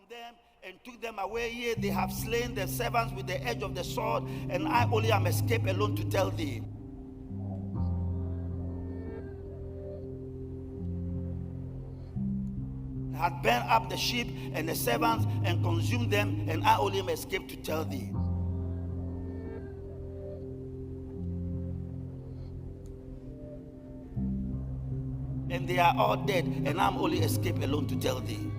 them and took them away. Yea, they have slain the servants with the edge of the sword, and I only am escaped alone to tell thee. Had burned up the sheep and the servants and consumed them, and I only am escaped to tell thee. And they are all dead, and I'm only escaped alone to tell thee.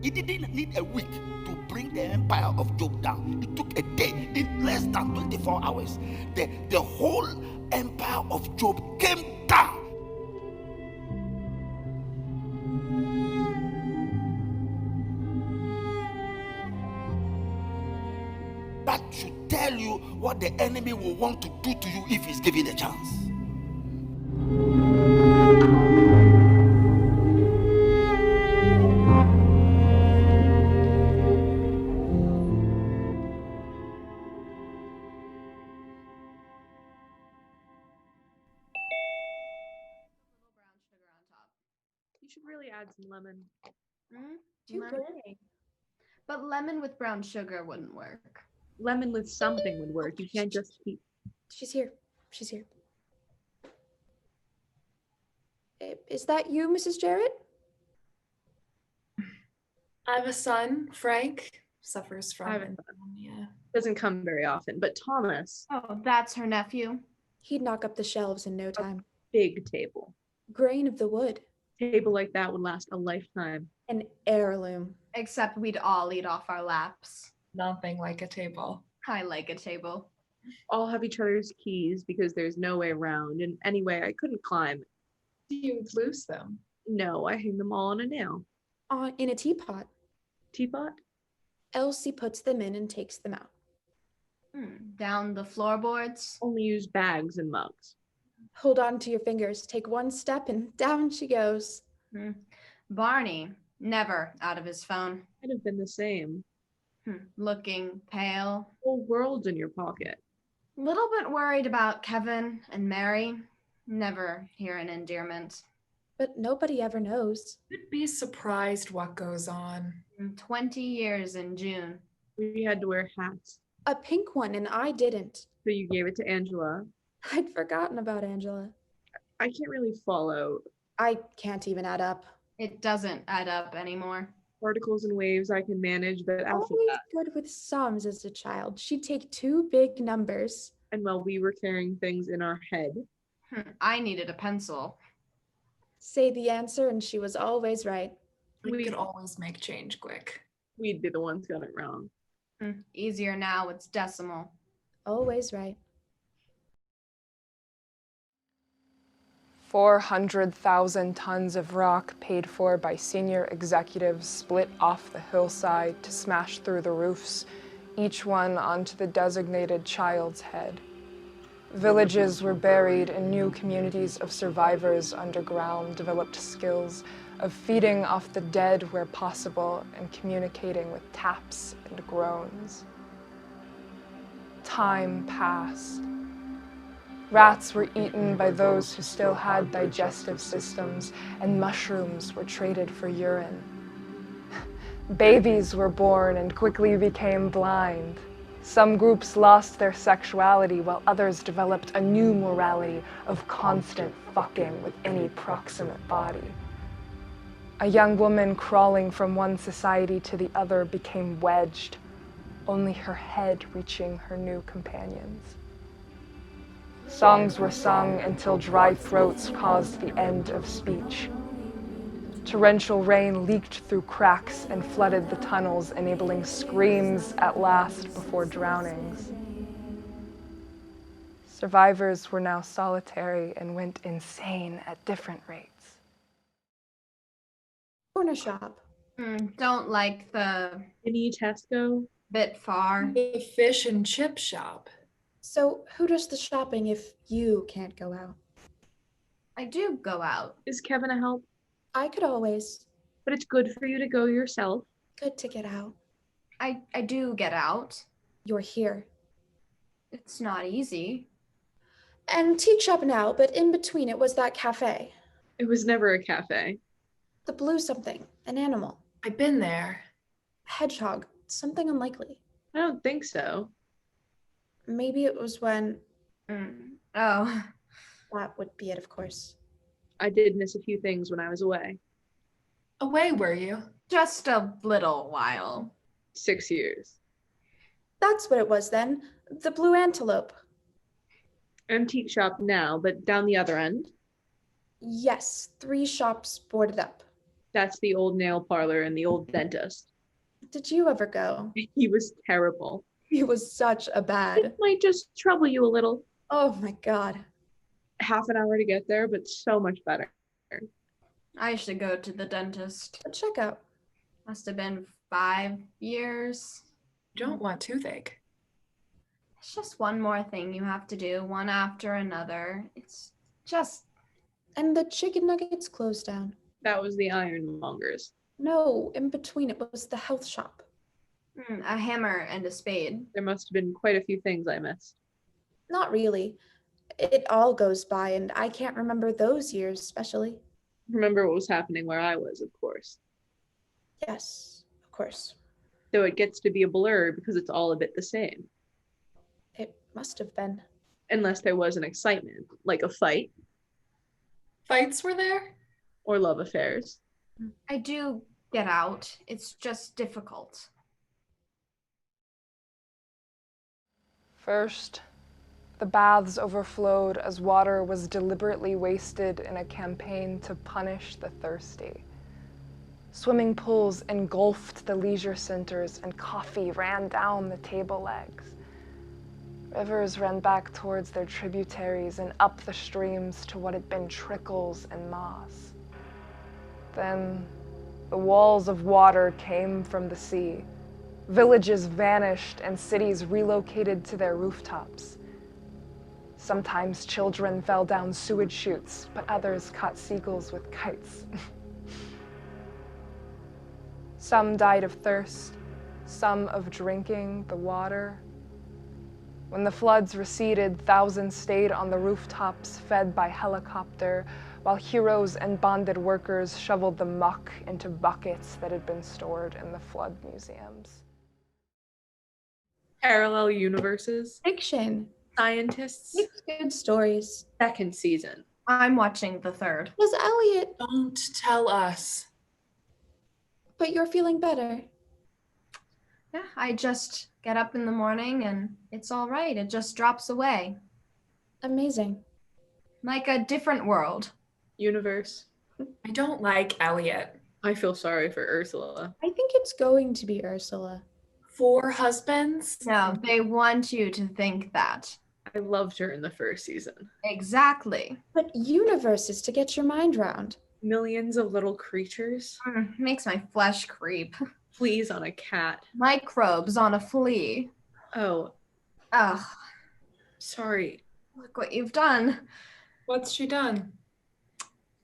It didn't need a week to bring the empire of Job down. It took a day. In less than 24 hours, the whole empire of Job came down. That should tell you what the enemy will want to do to you if he's given a chance. You should really add some lemon. Too pretty. But lemon with brown sugar wouldn't work. Lemon with something would work. You can't just keep. She's here. She's here. Is that you, Mrs. Jarrett? I have a son, Frank, suffers from pneumonia. Doesn't come very often, but Thomas. Oh, that's her nephew. He'd knock up the shelves in no time. Big table. Grain of the wood. Table like that would last a lifetime. An heirloom. Except we'd all eat off our laps. Nothing like a table. I like a table. All have each other's keys because there's no way around. And anyway, I couldn't climb. You would lose them. No, I hang them all on a nail. In a teapot. Teapot? Elsie puts them in and takes them out. Down the floorboards. Only use bags and mugs. Hold on to your fingers. Take one step and down she goes. Barney, never out of his phone. I'd have been the same. Looking pale. Whole world's in your pocket. Little bit worried about Kevin and Mary. Never hear an endearment. But nobody ever knows. You'd be surprised what goes on. 20 years in June. We had to wear hats. A pink one, and I didn't. So you gave it to Angela. I'd forgotten about Angela. I can't really follow. I can't even add up. It doesn't add up anymore. Particles and waves I can manage, but after Always that. good with sums as a child. She'd take two big numbers. And while we were carrying things in our head. I needed a pencil. Say the answer, and she was always right. We could always make change quick. We'd be the ones got it wrong. Easier now, it's decimal. Always right. 400,000 tons of rock paid for by senior executives split off the hillside to smash through the roofs, each one onto the designated child's head. Villages were buried and new communities of survivors underground developed skills of feeding off the dead where possible and communicating with taps and groans. Time passed. Rats were eaten by those who still had digestive systems, and mushrooms were traded for urine. Babies were born and quickly became blind. Some groups lost their sexuality while others developed a new morality of constant fucking with any proximate body. A young woman crawling from one society to the other became wedged, only her head reaching her new companions. Songs were sung until dry throats caused the end of speech. Torrential rain leaked through cracks and flooded the tunnels, enabling screams at last before drownings. Survivors were now solitary and went insane at different rates. Corner shop. Don't like the Mini Tesco? bit far. The fish and chip shop. So who does the shopping if you can't go out? I do go out. Is Kevin a help? I could always. But it's good for you to go yourself. Good to get out. I do get out. You're here. It's not easy. Antique shop now, but in between it was that cafe. It was never a cafe. The blue something, an animal. I've been there. A hedgehog, something unlikely. I don't think so. Maybe it was when... Oh, That would be it, of course. I did miss a few things when I was away. Away, were you? just a little while. 6 years. That's what it was then. The blue antelope. Antique shop now, but down the other end. Yes, 3 shops boarded up. That's the old nail parlor and the old dentist. Did you ever go? He was terrible. He was such a bad. It might just trouble you a little. Oh my god. Half an hour to get there, but so much better. I should go to the dentist. A checkup. Must have been 5 years. Don't want toothache. It's just one more thing you have to do, one after another. It's just... And the chicken nuggets closed down. That was the ironmongers. No, in between it was the health shop. a hammer and a spade. There must have been quite a few things I missed. Not really. It all goes by, and I can't remember those years especially. Remember what was happening where I was, of course. Yes, of course. Though it gets to be a blur because it's all a bit the same. It must have been. Unless there was an excitement, like a fight Fights were there? or love affairs. I do get out. It's just difficult. First, the baths overflowed as water was deliberately wasted in a campaign to punish the thirsty. Swimming pools engulfed the leisure centers and coffee ran down the table legs. Rivers ran back towards their tributaries and up the streams to what had been trickles and moss. Then the walls of water came from the sea. Villages vanished and cities relocated to their rooftops. Sometimes children fell down sewage chutes, but others caught seagulls with kites. Some died of thirst, some of drinking the water. When the floods receded, thousands stayed on the rooftops, fed by helicopter, while heroes and bonded workers shoveled the muck into buckets that had been stored in the flood museums. Parallel universes, Fiction. scientists, Makes good stories. second season. I'm watching the third. Was Elliot, Don't tell us. but you're feeling better. Yeah, I just get up in the morning and it's all right. It just drops away. Amazing. Like a different world. Universe. I don't like Elliot. I feel sorry for Ursula. I think it's going to be Ursula. 4 husbands? No, they want you to think that. I loved her in the first season. Exactly. But universes to get your mind round. Millions of little creatures. Makes my flesh creep. Fleas on a cat. Microbes on a flea. Oh, Ugh, sorry. look what you've done. What's she done?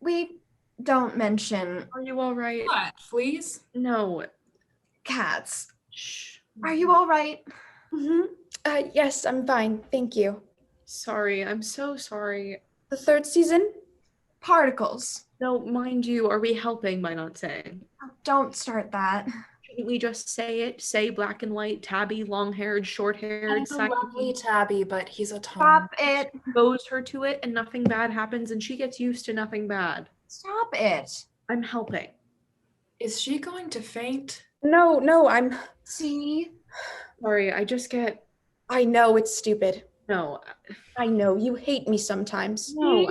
We don't mention Are you all right? What? Fleas? No. cats. Shh. Are you all right? Yes, I'm fine. Thank you. Sorry. I'm so sorry. The 3rd season? Particles. No, mind you, are we helping by not saying? Oh, don't start that. Shouldn't we just say it? Say black and white, tabby, long-haired, short-haired, He's a lovely tabby, but he's a tone. Stop it. goes her to it and nothing bad happens and she gets used to nothing bad. Stop it. I'm helping. Is she going to faint? No, I'm... See? Sorry, I just get... I know it's stupid. No. I know you hate me sometimes. No,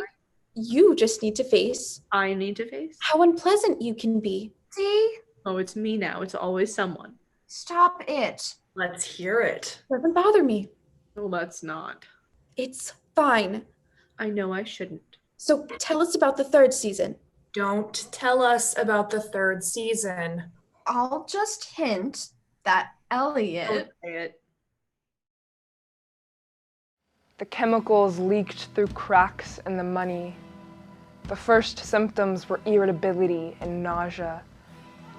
You just need to face I need to face. how unpleasant you can be. See? Oh, it's me now. It's always someone. Stop it. Let's hear it. Doesn't bother me. No, that's not. It's fine. I know I shouldn't. So tell us about the 3rd season. Don't tell us about the 3rd season. I'll just hint that Elliot. Don't say it. The chemicals leaked through cracks in the money. The first symptoms were irritability and nausea.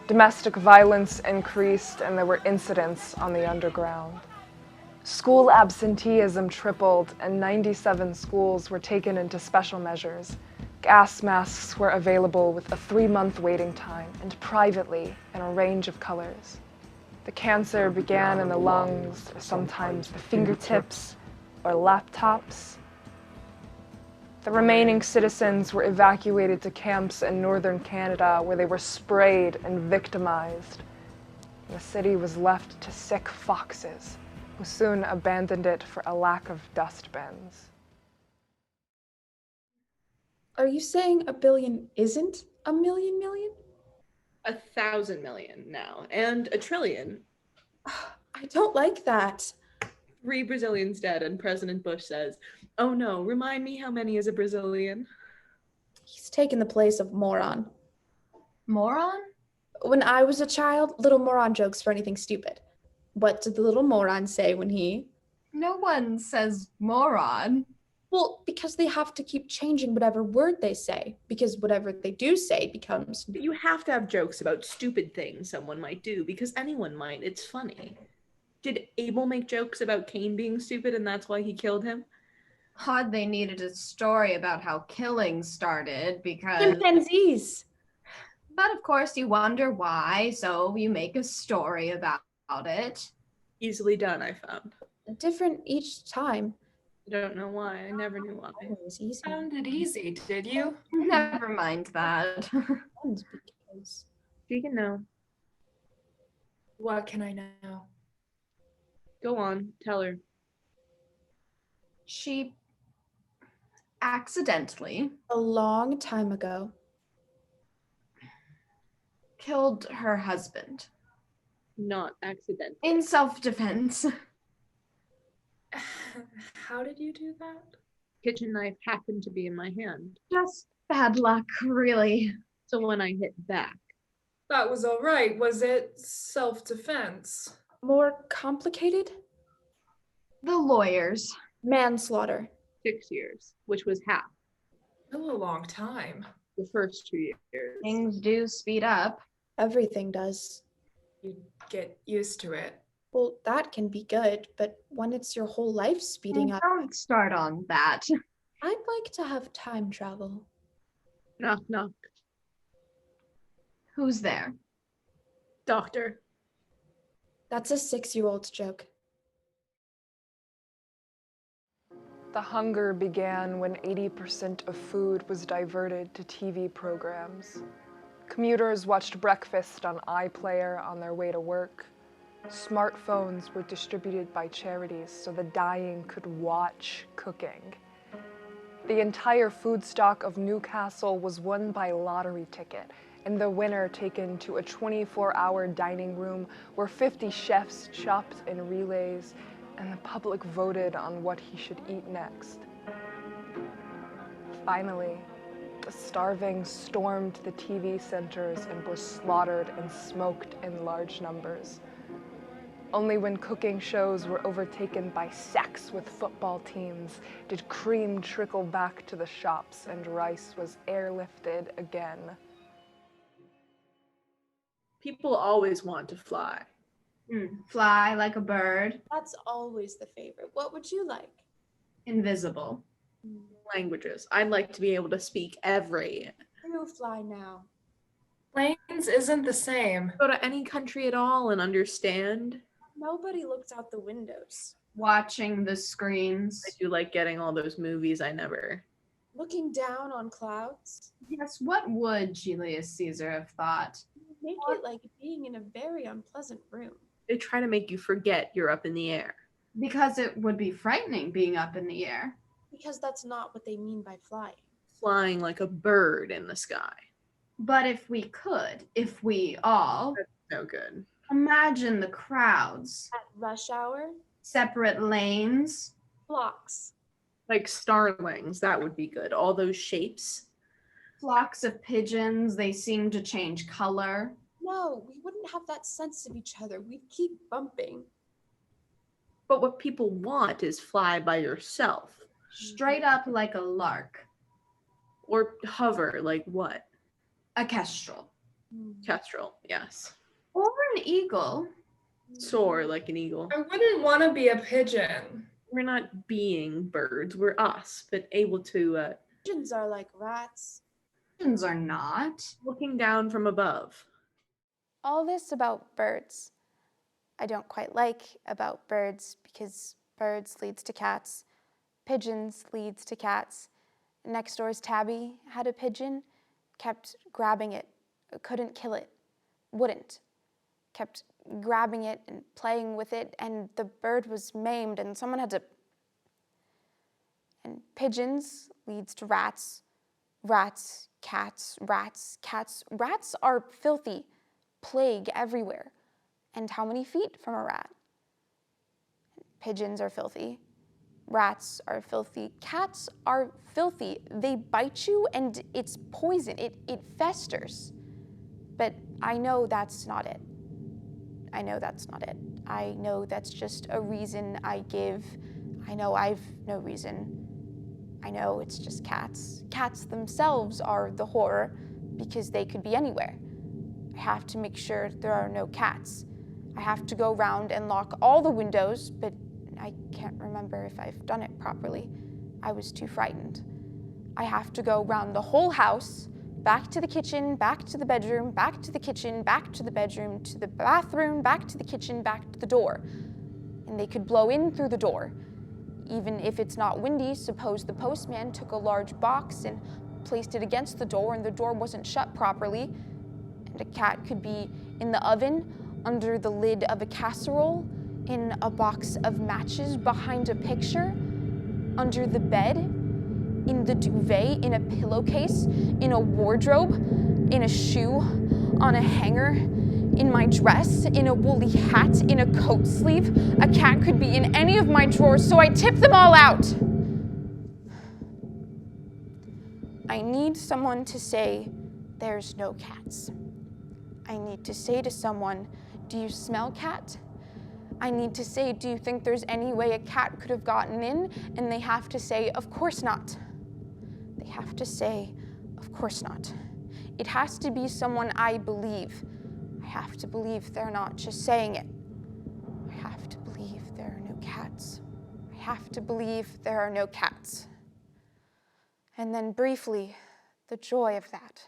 Domestic violence increased and there were incidents on the underground. School absenteeism tripled, and 97 schools were taken into special measures. Gas masks were available with a 3-month waiting time, and privately in a range of colors. The cancer began in the lungs, or sometimes the fingertips, or laptops. The remaining citizens were evacuated to camps in northern Canada where they were sprayed and victimized. The city was left to sick foxes, who soon abandoned it for a lack of dustbins. Are you saying a billion isn't a million million? 1,000 million now, and a trillion. I don't like that. 3 Brazilians dead, and President Bush says, "Oh no, remind me how many is a Brazilian?" He's taken the place of moron. Moron? When I was a child, little moron jokes for anything stupid. What did the little moron say when he... No one says moron. Well, because they have to keep changing whatever word they say, because whatever they do say becomes... But you have to have jokes about stupid things someone might do, because anyone might. It's funny. Did Abel make jokes about Cain being stupid and that's why he killed him? Odd they needed a story about how killing started because... Chimpanzees! But of course you wonder why, so you make a story about it. Easily done, I found. Different each time. I don't know why. I never knew why. Always easy. Found it easy, did you? Never mind that. Because... She can know. What can I know? Go on, tell her. She accidentally A long time ago. killed her husband Not accidentally. in self-defense. How did you do that? Kitchen knife happened to be in my hand. Just bad luck, really. So when I hit back, That was all right. Was it self-defense? More complicated? The lawyers. Manslaughter. 6 years, which was half Still a long time. the first 2 years. Things do speed up. Everything does. You get used to it. Well, that can be good, but when it's your whole life speeding up, Don't start on that. I'd like to have time travel. Knock, knock. Who's there? Doctor. That's a 6-year-old's joke. The hunger began when 80% of food was diverted to TV programs. Commuters watched breakfast on iPlayer on their way to work. Smartphones were distributed by charities so the dying could watch cooking. The entire food stock of Newcastle was won by lottery ticket, and the winner taken to a 24-hour dining room where 50 chefs chopped in relays, and the public voted on what he should eat next. Finally, the starving stormed the TV centers and were slaughtered and smoked in large numbers. Only when cooking shows were overtaken by sex with football teams did cream trickle back to the shops and rice was airlifted again. People always want to fly. Fly like a bird. That's always the favorite. What would you like? Invisible. Languages. I'd like to be able to speak every. You fly now. Planes isn't the same. Go to any country at all and understand. Nobody looks out the windows. Watching the screens. I do like getting all those movies I never. Looking down on clouds. Yes, what would Julius Caesar have thought? Make it like being in a very unpleasant room. They try to make you forget you're up in the air. Because it would be frightening being up in the air. Because that's not what they mean by flying. Flying like a bird in the sky. But if we could, if we all, No good. imagine the crowds, At rush hour, separate lanes, flocks. Like starlings, that would be good. All those shapes. flocks of pigeons, they seem to change color. No, we wouldn't have that sense of each other. We'd keep bumping. But what people want is fly by yourself. Straight up like a lark. Or hover, like what? A kestrel. Kestrel, yes. Or an eagle. Soar like an eagle. I wouldn't want to be a pigeon. We're not being birds. We're us, but able to Pigeons are like rats. Pigeons are not. looking down from above. All this about birds. I don't quite like about birds because birds leads to cats. Pigeons leads to cats. Next door's Tabby had a pigeon, kept grabbing it, couldn't kill it, wouldn't. Kept grabbing it and playing with it, and the bird was maimed, and someone had to. And pigeons leads to rats, rats, cats, rats, cats. Rats are filthy, plague everywhere. And how many feet from a rat? Pigeons are filthy. Rats are filthy. Cats are filthy. They bite you and it's poison. It festers. But I know that's not it. I know that's not it. I know that's just a reason I give. I know I've no reason. I know it's just cats. Cats themselves are the horror because they could be anywhere. I have to make sure there are no cats. I have to go around and lock all the windows, but I can't remember if I've done it properly. I was too frightened. I have to go around the whole house, back to the kitchen, back to the bedroom, back to the kitchen, back to the bedroom, to the bathroom, back to the kitchen, back to the door. And they could blow in through the door. Even if it's not windy, suppose the postman took a large box and placed it against the door and the door wasn't shut properly. And a cat could be in the oven, under the lid of a casserole, in a box of matches, behind a picture, under the bed, in the duvet, in a pillowcase, in a wardrobe, in a shoe, on a hanger, in my dress, in a woolly hat, in a coat sleeve. A cat could be in any of my drawers, so I tip them all out. I need someone to say, there's no cats. I need to say to someone, do you smell cat? I need to say, do you think there's any way a cat could have gotten in? And they have to say, of course not. They have to say, of course not. It has to be someone I believe. I have to believe they're not just saying it. I have to believe there are no cats. I have to believe there are no cats. And then briefly, the joy of that.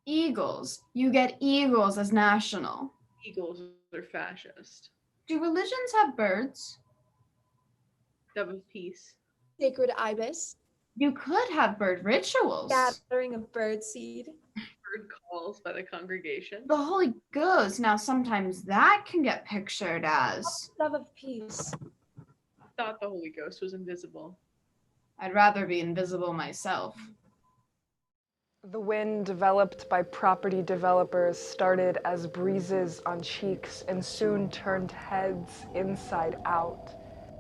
Eagles. You get eagles as national. Eagles are fascist. Do religions have birds? Dove of peace. Sacred ibis. You could have bird rituals. Gathering of birdseed. Bird calls by the congregation. The Holy Ghost. Now, sometimes that can get pictured as. Dove of peace. Thought the Holy Ghost was invisible. I'd rather be invisible myself. The wind developed by property developers started as breezes on cheeks and soon turned heads inside out.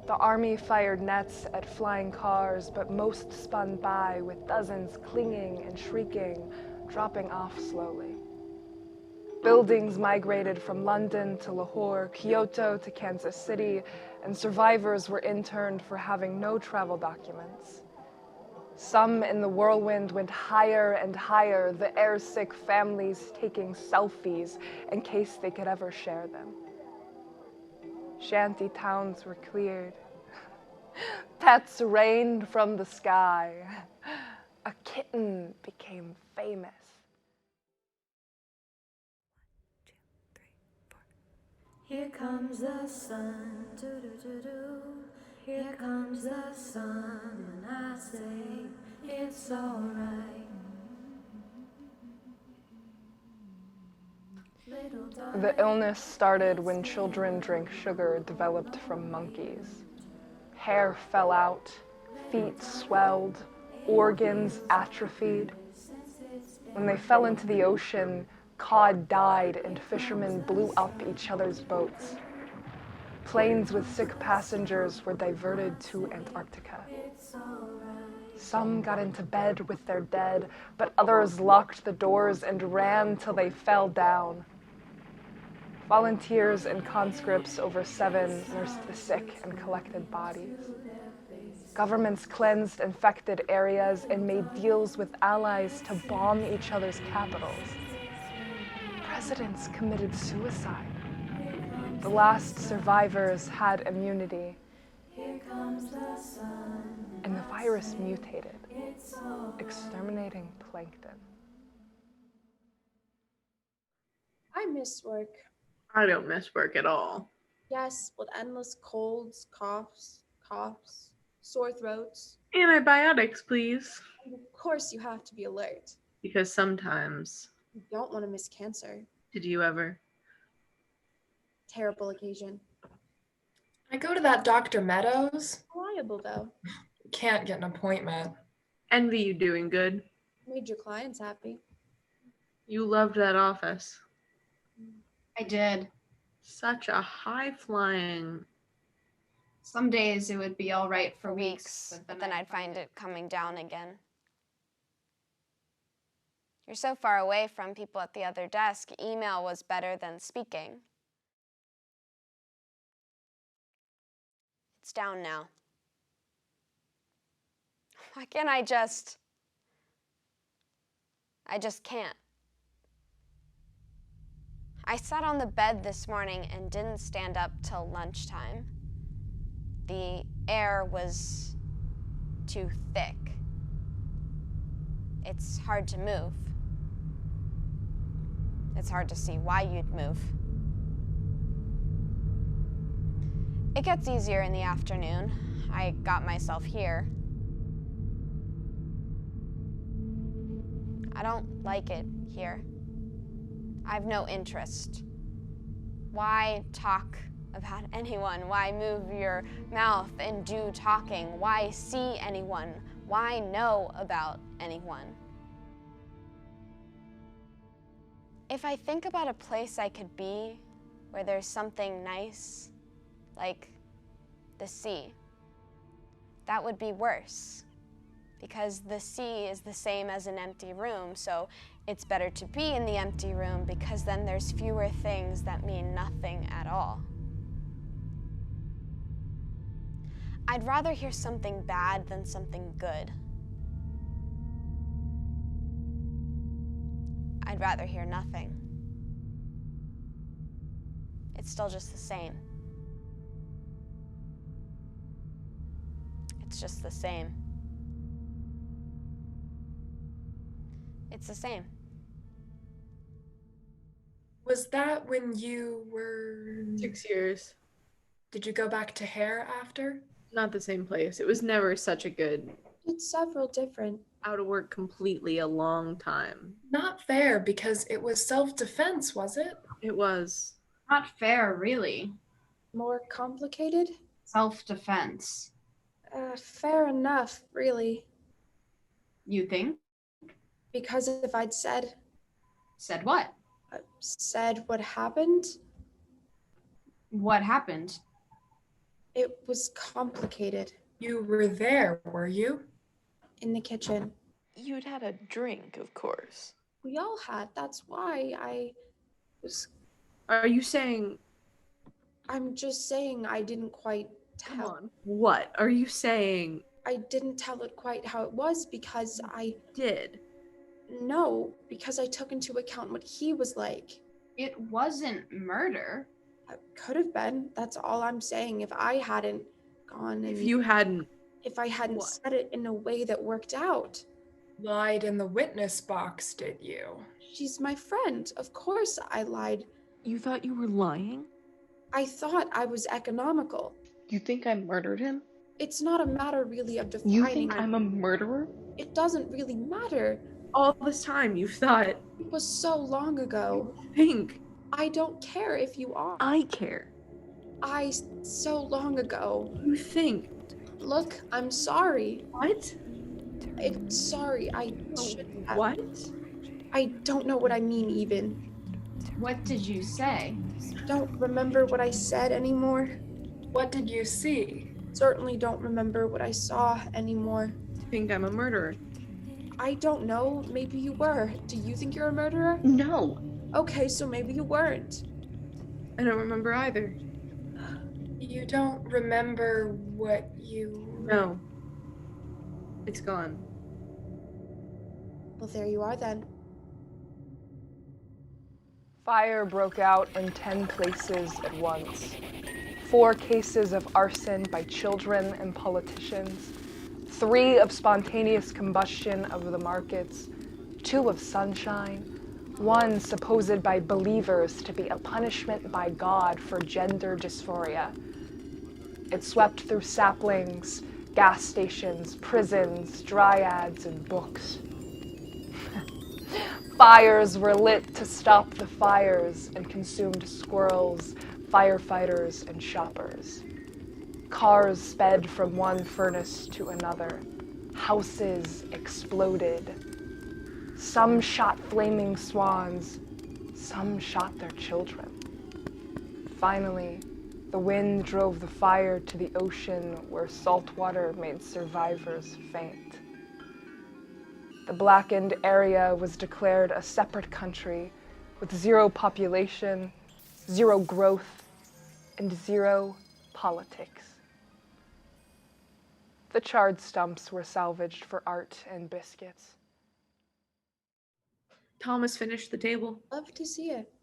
The army fired nets at flying cars, but most spun by with dozens clinging and shrieking, dropping off slowly. Buildings migrated from London to Lahore, Kyoto to Kansas City, and survivors were interned for having no travel documents. Some in the whirlwind went higher and higher, the airsick families taking selfies in case they could ever share them. Shanty towns were cleared. Pets rained from the sky. A kitten became famous. 1, 2, 3, 4. Here comes the sun, doo-doo-doo-doo. Here comes the sun, and I say it's alright. The illness started when children drank sugar developed from monkeys. Hair fell out, feet swelled, organs atrophied. When they fell into the ocean, cod died and fishermen blew up each other's boats. Planes with sick passengers were diverted to Antarctica. Some got into bed with their dead, but others locked the doors and ran till they fell down. Volunteers and conscripts over 7 nursed the sick and collected bodies. Governments cleansed infected areas and made deals with allies to bomb each other's capitals. residents committed suicide. The last survivors had immunity, and the virus mutated, exterminating plankton. I miss work. I don't miss work at all. Yes, with endless colds, coughs, sore throats. Antibiotics, please. And of course, you have to be alert. Because sometimes. You don't want to miss cancer. Did you ever? Terrible occasion. I go to that Dr. Meadows. Reliable, though. Can't get an appointment. Envy you doing good. Made your clients happy. You loved that office. I did. Such a high-flying. Some days it would be all right for weeks, but then I'd find it coming down again. You're so far away from people at the other desk, email was better than speaking. It's down now. Why can't I just can't. I sat on the bed this morning and didn't stand up till lunchtime. The air was too thick. It's hard to move. It's hard to see why you'd move. It gets easier in the afternoon. I got myself here. I don't like it here. I've no interest. Why talk about anyone? Why move your mouth and do talking? Why see anyone? Why know about anyone? If I think about a place I could be where there's something nice, like the sea, that would be worse. Because the sea is the same as an empty room, so it's better to be in the empty room because then there's fewer things that mean nothing at all. I'd rather hear something bad than something good. I'd rather hear nothing. It's still just the same. It's just the same. It's the same. Was that when you were... 6 years. Did you go back to hair after? Not the same place. It was never such a good. It's several different. Out of work completely a long time. Not fair, because it was self-defense, was it? It was. Not fair, really. More complicated? Self-defense. Fair enough, really. You think? Because if I'd said... Said what? Said what happened, What happened? it was complicated. You were there, were you? In the kitchen. You'd had a drink, of course. We all had. That's why I was... Are you saying? I'm just saying I didn't quite tell. Come on. What are you saying? I didn't tell it quite how it was because I... Did. No, because I took into account what he was like. It wasn't murder. It could have been. That's all I'm saying. If I hadn't gone and... If you hadn't. If I hadn't What? said it in a way that worked out. Lied in the witness box, did you? She's my friend. Of course I lied. You thought you were lying? I thought I was economical. You think I murdered him? It's not a matter really of defining... You think I'm a murderer? It doesn't really matter. All this time you thought. It was so long ago. Think. I don't care if you are. I care. So long ago. You think. Look, I'm sorry. What? Sorry, I shouldn't have. What? I don't know what I mean even. What did you say? Don't remember what I said anymore. What did you see? Certainly don't remember what I saw anymore. Think I'm a murderer? I don't know. Maybe you were. Do you think you're a murderer? No. Okay, so maybe you weren't. I don't remember either. You don't remember what you... No. It's gone. Well, there you are then. Fire broke out in 10 places at once. 4 cases of arson by children and politicians, 3 of spontaneous combustion of the markets, 2 of sunshine, 1 supposed by believers to be a punishment by God for gender dysphoria. It swept through saplings, gas stations, prisons, dryads, and books. Fires were lit to stop the fires and consumed squirrels, firefighters, and shoppers. Cars sped from one furnace to another. Houses exploded. Some shot flaming swans. Some shot their children. Finally, the wind drove the fire to the ocean where salt water made survivors faint. The blackened area was declared a separate country with 0 population, 0 growth, and 0 politics. The charred stumps were salvaged for art and biscuits. Thomas finished the table. Love to see it.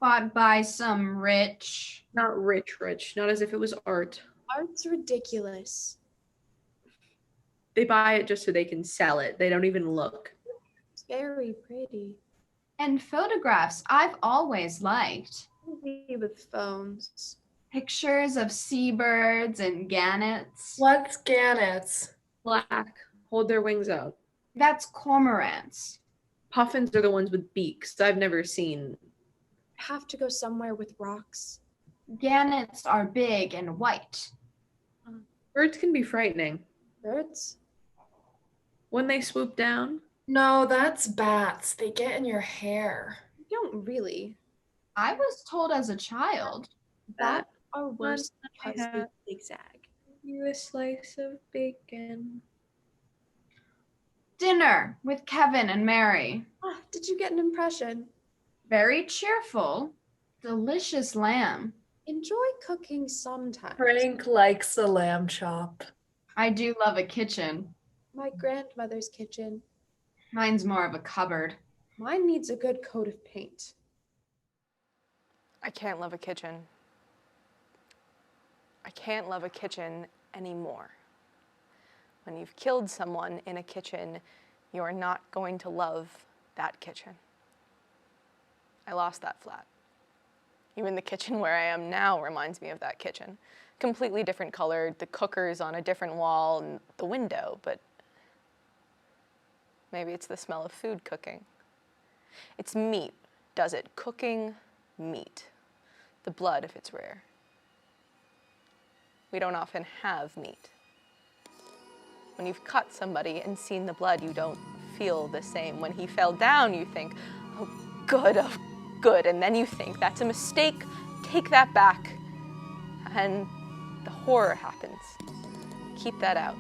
Bought by some rich. Not rich, not as if it was art. Art's ridiculous. They buy it just so they can sell it. They don't even look. It's very pretty. And photographs I've always liked. Maybe with phones. Pictures of seabirds and gannets. What's gannets? Black. Hold their wings out. That's cormorants. Puffins are the ones with beaks. I've never seen. Have to go somewhere with rocks. Gannets are big and white. Birds can be frightening. Birds? When they swoop down. No, that's bats. They get in your hair. You don't really. I was told as a child. That are worse I because they have- zigzag. You a slice of bacon. Dinner with Kevin and Mary. Ah, did you get an impression? Very cheerful. Delicious lamb. Enjoy cooking sometimes. Frank likes a lamb chop. I do love a kitchen. My grandmother's kitchen. Mine's more of a cupboard. Mine needs a good coat of paint. I can't love a kitchen. I can't love a kitchen anymore. When you've killed someone in a kitchen, you're not going to love that kitchen. I lost that flat. Even the kitchen where I am now reminds me of that kitchen. Completely different color, the cooker's on a different wall and the window, but maybe it's the smell of food cooking. It's meat, does it? Cooking meat. The blood if it's rare. We don't often have meat. When you've cut somebody and seen the blood, you don't feel the same. When he fell down, you think, oh, good. And then you think, that's a mistake, take that back. And the horror happens. Keep that out.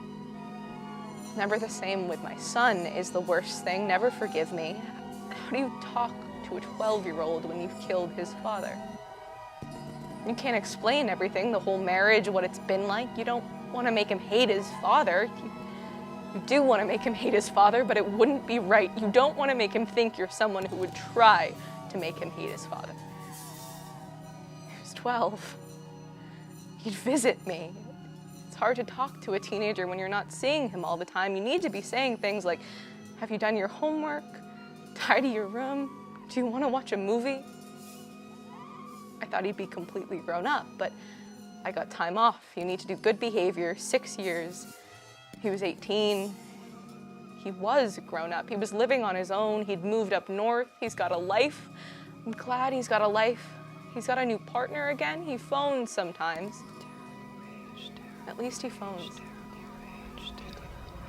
Never the same with my son is the worst thing. Never forgive me. How do you talk to a 12-year-old when you've killed his father? You can't explain everything, the whole marriage, what it's been like. You don't want to make him hate his father. You do want to make him hate his father, but it wouldn't be right. You don't want to make him think you're someone who would try to make him hate his father. He was 12. He'd visit me. It's hard to talk to a teenager when you're not seeing him all the time. You need to be saying things like, have you done your homework? Tidy your room? Do you want to watch a movie? I thought he'd be completely grown up, but I got time off. You need to do good behavior, 6 years. He was 18. He was grown up. He was living on his own. He'd moved up north. He's got a life. I'm glad he's got a life. He's got a new partner again. He phones sometimes. At least he phones.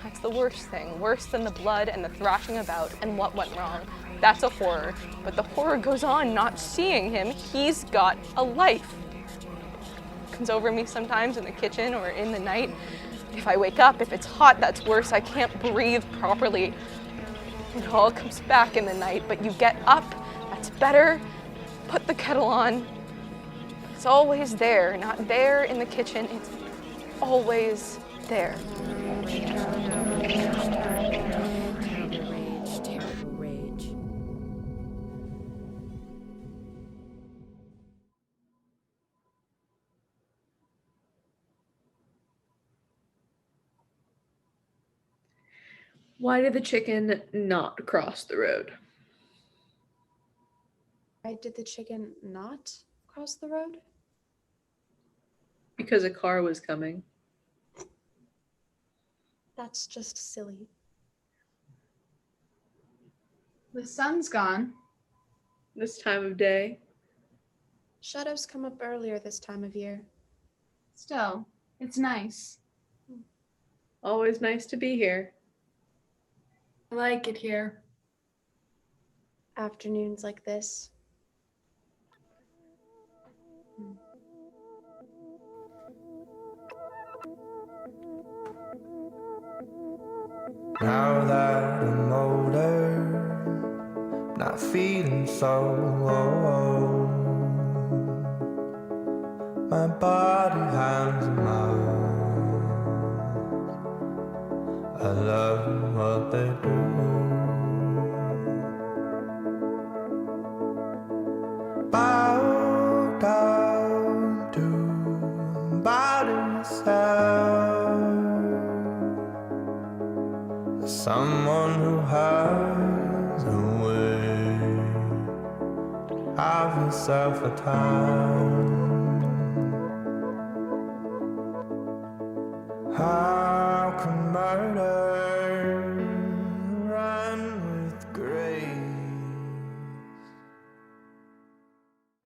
That's the worst thing. Worse than the blood and the thrashing about and what went wrong. That's a horror. But the horror goes on not seeing him. He's got a life. Comes over me sometimes in the kitchen or in the night. If I wake up, if it's hot, that's worse. I can't breathe properly. It all comes back in the night, but you get up, that's better. Put the kettle on. It's always there, not there in the kitchen. It's always there. Why did the chicken not cross the road? Why did the chicken not cross the road? Because a car was coming. That's just silly. The sun's gone. This time of day. Shadows come up earlier this time of year. Still, it's nice. Always nice to be here. I like it here. Afternoons like this. Now that I'm older, not feeling so old. My body hands a mouth. I love what they do. Bow down to body myself. Someone who has a way to have yourself a time.